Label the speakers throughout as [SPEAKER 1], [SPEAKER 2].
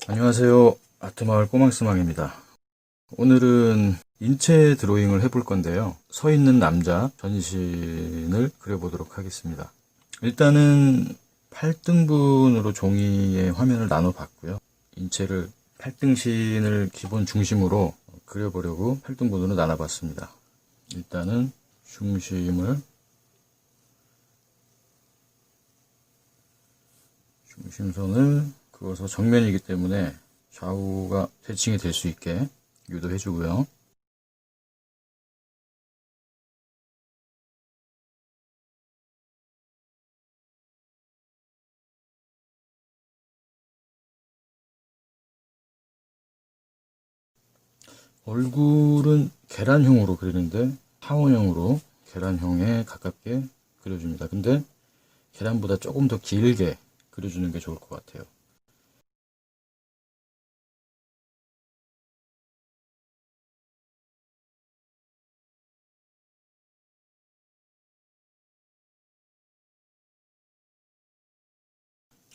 [SPEAKER 1] 안녕하세요. 아트마을 꼬망스망입니다. 오늘은 인체 드로잉을 해볼 건데요. 서 있는 남자 전신을 그려보도록 하겠습니다. 일단은 8등분으로 종이에 화면을 나눠 봤고요. 인체를 8등신을 기본 중심으로 그려보려고 8등분으로 나눠 봤습니다. 일단은 중심선을 그어서 정면이기 때문에 좌우가 대칭이 될 수 있게 유도해 주고요. 얼굴은 계란형으로 그리는데 타원형으로 계란형에 가깝게 그려줍니다. 근데 계란보다 조금 더 길게 그려주는 게 좋을 것 같아요.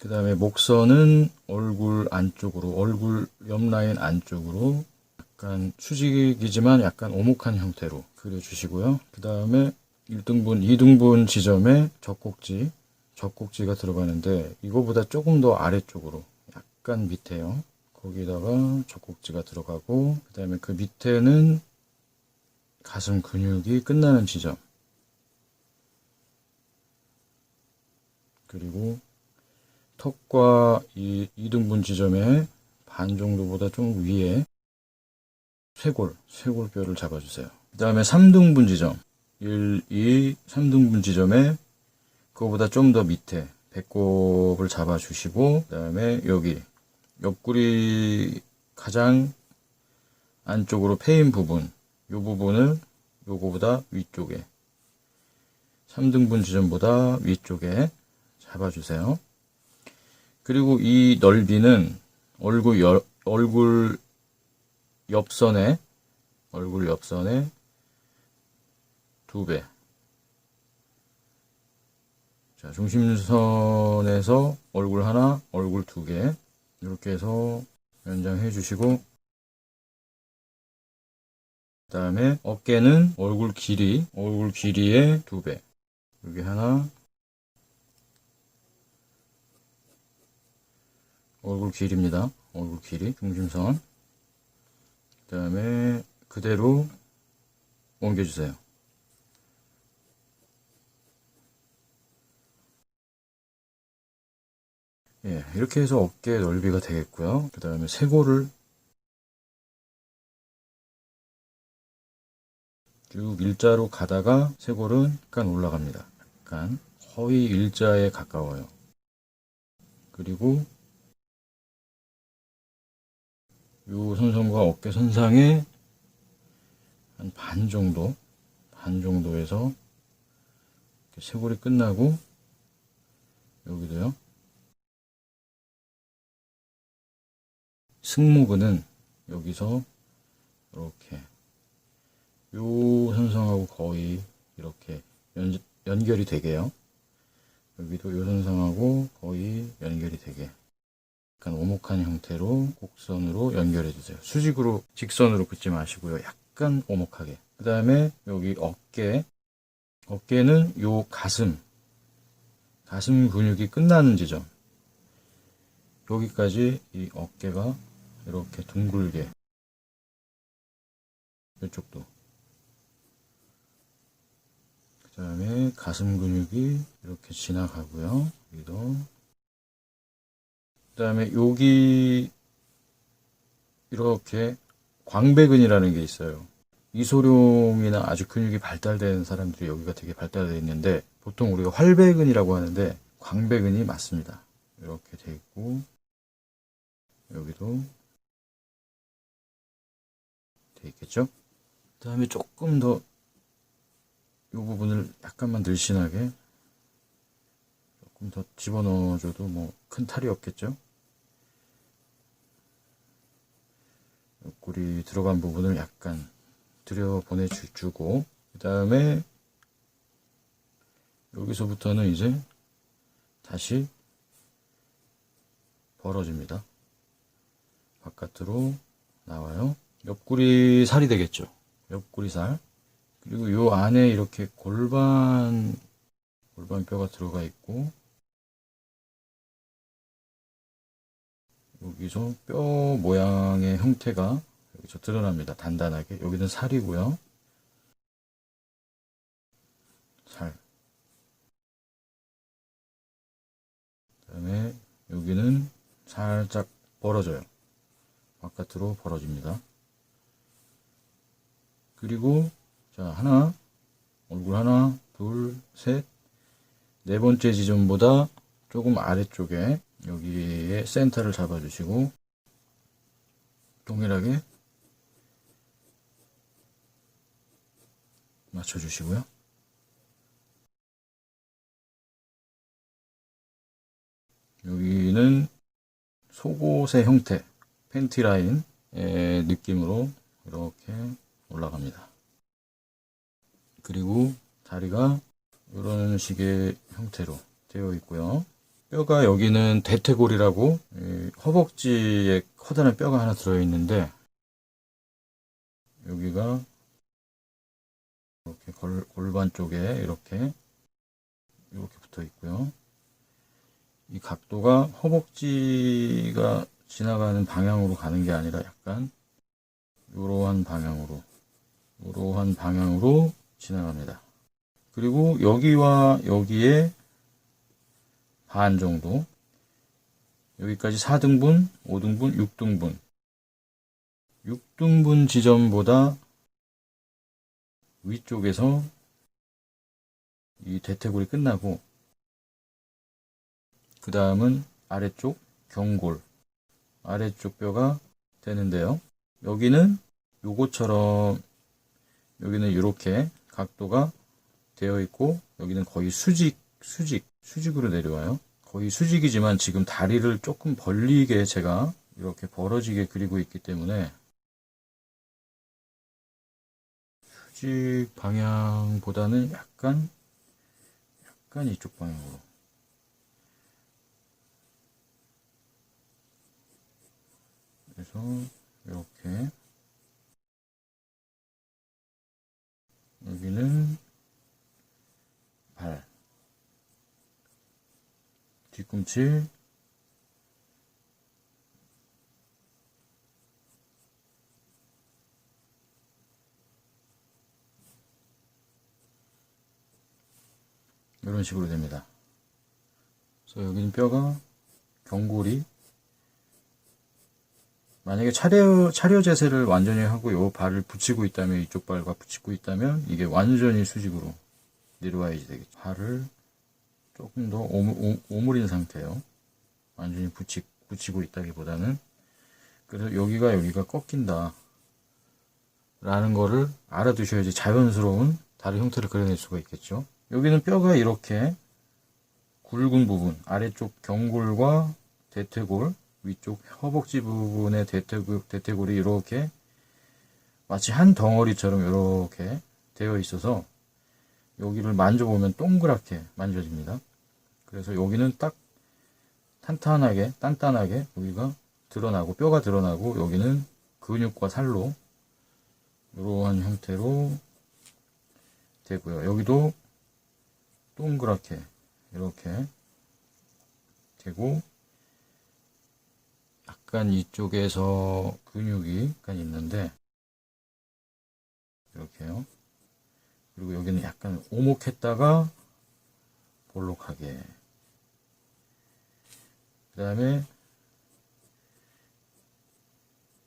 [SPEAKER 1] 그 다음에 목선은 얼굴 안쪽으로, 얼굴 옆 라인 안쪽으로 약간 수직이지만 약간 오목한 형태로 그려주시고요. 그 다음에 1등분, 2등분 지점에 젖꼭지가 들어가는데 이거보다 조금 더 아래쪽으로 약간 밑에요. 거기다가 젖꼭지가 들어가고 그 다음에 그 밑에는 가슴 근육이 끝나는 지점, 그리고 턱과 이 2등분 지점의 반 정도보다 좀 위에 쇄골뼈를 잡아주세요. 그 다음에 3등분 지점, 1, 2, 3등분 지점에 그거보다 좀 더 밑에 배꼽을 잡아주시고, 그 다음에 여기 옆구리 가장 안쪽으로 패인 부분, 이 부분을 요거보다 위쪽에, 3등분 지점보다 위쪽에 잡아주세요. 그리고 이 넓이는 얼굴 옆선에 2배. 자, 중심선에서 얼굴 하나, 얼굴 2개. 이렇게 해서 연장해 주시고, 그 다음에 어깨는 얼굴 길이의 2배. 여기 하나, 얼굴 길이입니다. 얼굴 길이, 중심선. 그 다음에 그대로 옮겨주세요. 예, 이렇게 해서 어깨 넓이가 되겠고요. 그 다음에 쇄골을 쭉 일자로 가다가 쇄골은 약간 올라갑니다. 약간 거의 일자에 가까워요. 그리고 이 선상과 어깨 선상에 한 반 정도에서 쇄골이 끝나고 여기도요. 승모근은 여기서 이렇게 요 선상하고 거의 이렇게 연결이 되게요. 여기도 요 선상하고 거의 연결이 되게 약간 오목한 형태로 곡선으로 연결해 주세요. 수직으로 직선으로 긋지 마시고요. 약간 오목하게. 그 다음에 여기 어깨는 요 가슴 근육이 끝나는 지점, 여기까지 이 어깨가 이렇게 둥글게, 이쪽도. 그 다음에 가슴 근육이 이렇게 지나가고요. 여기도. 그 다음에 여기 이렇게 광배근이라는 게 있어요. 이소룡이나 아주 근육이 발달된 사람들이 여기가 되게 발달되어 있는데 보통 우리가 활배근이라고 하는데 광배근이 맞습니다. 이렇게 돼 있고 여기도 돼 있겠죠? 그 다음에 조금 더 이 부분을 약간만 늘씬하게 조금 더 집어넣어줘도 뭐 큰 탈이 없겠죠? 옆구리 들어간 부분을 약간 들여보내주고 그 다음에 여기서부터는 이제 다시 벌어집니다. 바깥으로 나와요. 옆구리 살이 되겠죠. 옆구리 살. 그리고 요 안에 이렇게 골반뼈가 들어가 있고, 여기서 뼈 모양의 형태가 여기서 드러납니다. 단단하게. 여기는 살이고요. 살. 그다음에 여기는 살짝 벌어져요. 바깥으로 벌어집니다. 그리고 자, 얼굴 하나, 둘, 셋, 네 번째 지점보다 조금 아래쪽에 여기에 센터를 잡아주시고 동일하게 맞춰주시고요. 여기는 속옷의 형태, 팬티 라인의 느낌으로 이렇게 올라갑니다. 그리고 다리가 이런 식의 형태로 되어 있고요. 뼈가 여기는 대퇴골이라고 허벅지에 커다란 뼈가 하나 들어있는데 여기가 이렇게 골반 쪽에 이렇게 붙어 있고요. 이 각도가 허벅지가 지나가는 방향으로 가는 게 아니라 약간 이러한 방향으로 지나갑니다. 그리고 여기와 여기에 반 정도, 여기까지 4등분, 5등분, 6등분. 6등분 지점보다 위쪽에서 이 대퇴골이 끝나고 그 다음은 아래쪽 경골, 아래쪽 뼈가 되는데요. 여기는 요것처럼 여기는 이렇게 각도가 되어 있고 여기는 거의 수직으로 내려와요. 거의 수직이지만 지금 다리를 조금 벌리게 제가 이렇게 벌어지게 그리고 있기 때문에 수직 방향보다는 약간 이쪽 방향으로. 그래서 이렇게 여기는 발, 뒤꿈치, 이런 식으로 됩니다. 그래서 여기는 뼈가 경골이 만약에 차려 자세를 완전히 하고 요 발을 붙이고 있다면 이쪽 발과 붙이고 있다면 이게 완전히 수직으로 내려와야지 되겠죠. 발을 조금 더 오므린 상태예요. 완전히 붙이고 있다기보다는. 그래서 여기가 꺾인다 라는 거를 알아두셔야지 자연스러운 다리 형태를 그려낼 수가 있겠죠. 여기는 뼈가 이렇게 굵은 부분, 아래쪽 경골과 대퇴골, 위쪽 허벅지 부분의 대퇴골이 이렇게 마치 한 덩어리처럼 이렇게 되어 있어서 여기를 만져보면 동그랗게 만져집니다. 그래서 여기는 딱 단단하게 여기가 드러나고 뼈가 드러나고 여기는 근육과 살로 이러한 형태로 되고요. 여기도 동그랗게 이렇게 되고 약간 이쪽에서 근육이 약간 있는데 이렇게요. 그리고 여기는 약간 오목했다가 볼록하게. 그 다음에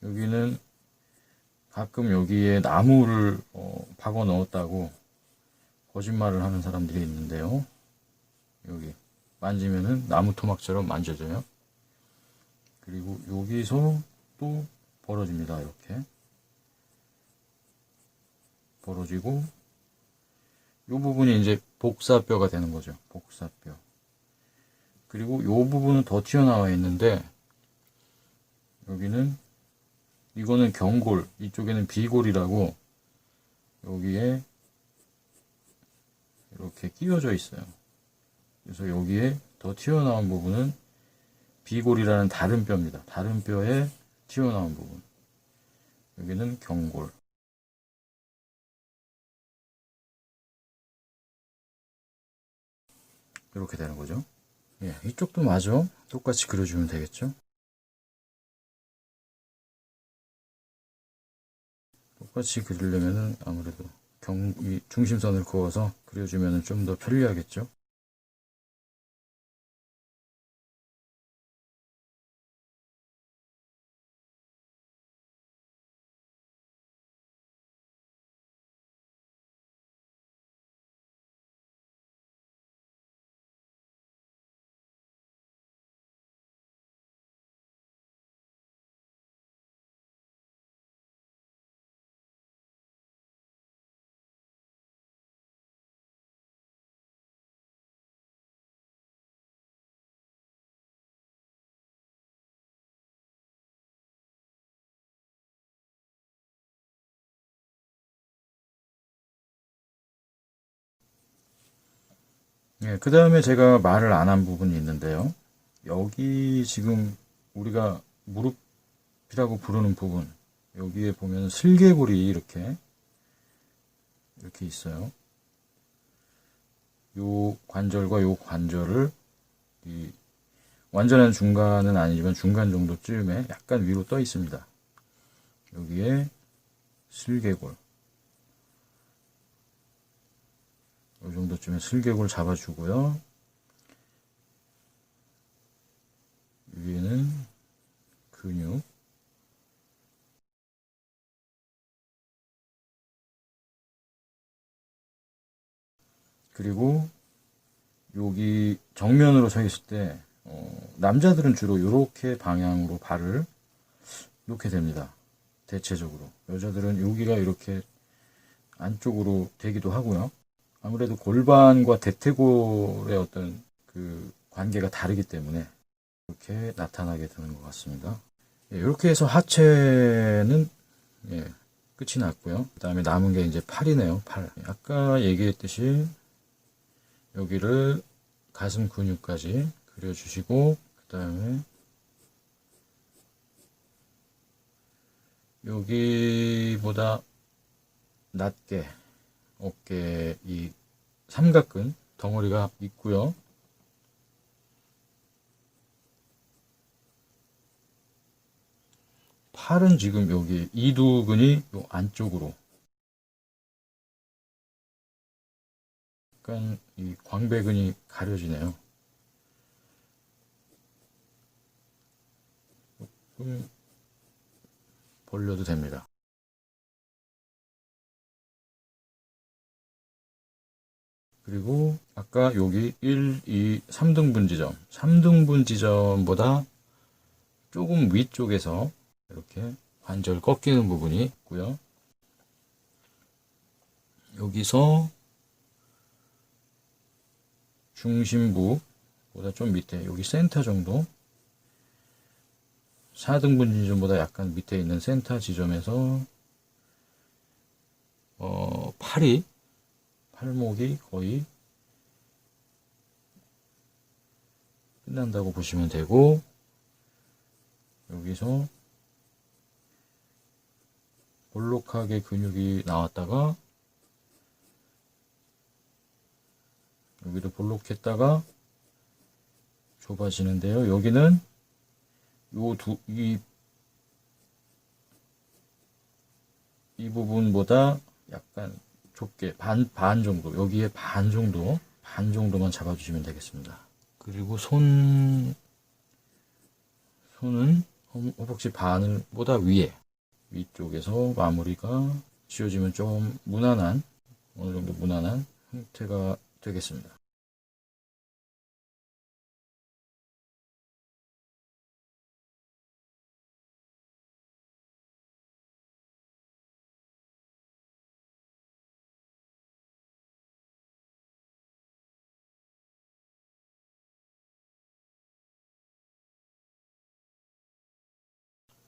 [SPEAKER 1] 여기는 가끔 여기에 나무를 박아 넣었다고 거짓말을 하는 사람들이 있는데요. 여기 만지면은 나무 토막처럼 만져져요. 그리고 여기서 또 벌어집니다. 이렇게 벌어지고 이 부분이 이제 복사뼈가 되는 거죠. 복사뼈. 그리고 이 부분은 더 튀어나와 있는데 여기는 이거는 경골, 이쪽에는 비골이라고 여기에 이렇게 끼워져 있어요. 그래서 여기에 더 튀어나온 부분은 비골이라는 다른 뼈입니다. 다른 뼈의 튀어나온 부분, 여기는 경골. 이렇게 되는 거죠. 예, 이쪽도 마저 똑같이 그려주면 되겠죠. 똑같이 그리려면은 아무래도 이 중심선을 그어서 그려주면 좀 더 편리하겠죠. 예, 그 다음에 제가 말을 안 한 부분이 있는데요. 여기 지금 우리가 무릎이라고 부르는 부분, 여기에 보면 슬개골이 이렇게 있어요. 요 관절과 요 관절을 이 완전한 중간은 아니지만 중간 정도쯤에 약간 위로 떠 있습니다. 여기에 슬개골, 이 정도쯤에 슬개골 잡아주고요. 위에는 근육, 그리고 여기 정면으로 서 있을 때 남자들은 주로 이렇게 방향으로 발을 놓게 됩니다. 대체적으로 여자들은 여기가 이렇게 안쪽으로 되기도 하고요. 아무래도 골반과 대퇴골의 어떤 그 관계가 다르기 때문에 이렇게 나타나게 되는 것 같습니다. 예, 이렇게 해서 하체는 예, 끝이 났고요. 그 다음에 남은 게 이제 팔이네요. 팔. 아까 얘기했듯이 여기를 가슴 근육까지 그려주시고, 그 다음에 여기보다 낮게 어깨 이 삼각근 덩어리가 있고요. 팔은 지금 여기 이두근이 요 안쪽으로 약간 이 광배근이 가려지네요. 조금 벌려도 됩니다. 그리고 아까 여기 1, 2, 3등분 지점, 3등분 지점보다 조금 위쪽에서 이렇게 관절 꺾이는 부분이 있고요. 여기서 중심부보다 좀 밑에, 여기 센터 정도, 4등분 지점보다 약간 밑에 있는 센터 지점에서 팔목이 거의 끝난다고 보시면 되고, 여기서 볼록하게 근육이 나왔다가 여기도 볼록했다가 좁아지는데요. 여기는 이 부분보다 약간 좁게 반 정도, 여기에 반 정도만 잡아주시면 되겠습니다. 그리고 손은 허벅지 반보다 위쪽에서 마무리가 지어지면 좀 어느 정도 무난한 형태가 되겠습니다.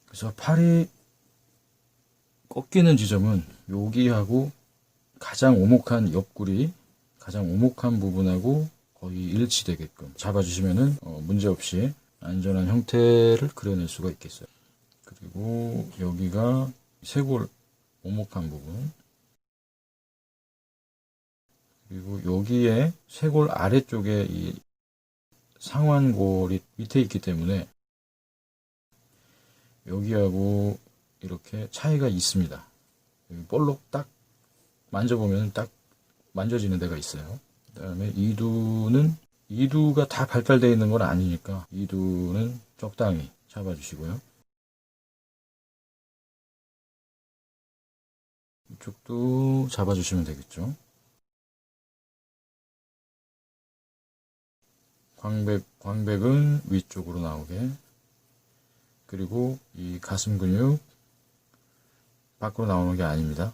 [SPEAKER 1] 그래서 팔이 꺾이는 지점은 여기하고 가장 오목한 옆구리, 가장 오목한 부분하고 거의 일치되게끔 잡아주시면은 문제없이 안전한 형태를 그려낼 수가 있겠어요. 그리고 그리고 여기가 쇄골 오목한 부분, 그리고 여기에 쇄골 아래쪽에 이 상완골이 밑에 있기 때문에 여기하고 이렇게 차이가 있습니다. 여기 볼록 딱 만져보면 딱 만져지는 데가 있어요. 그 다음에 이두가 다 발달되어 있는 건 아니니까 이두는 적당히 잡아주시고요. 이쪽도 잡아주시면 되겠죠. 광백은 위쪽으로 나오게, 그리고 이 가슴 근육 밖으로 나오는 게 아닙니다.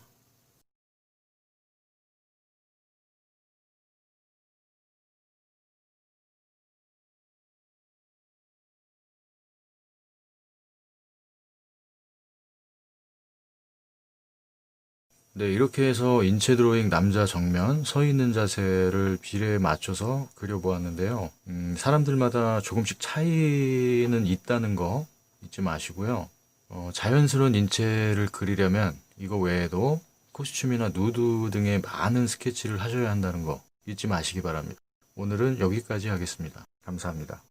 [SPEAKER 1] 네, 이렇게 해서 인체 드로잉 남자 정면 서 있는 자세를 비례에 맞춰서 그려보았는데요. 사람들마다 조금씩 차이는 있다는 거 잊지 마시고요. 자연스러운 인체를 그리려면 이거 외에도 코스튬이나 누드 등의 많은 스케치를 하셔야 한다는 거 잊지 마시기 바랍니다. 오늘은 여기까지 하겠습니다. 감사합니다.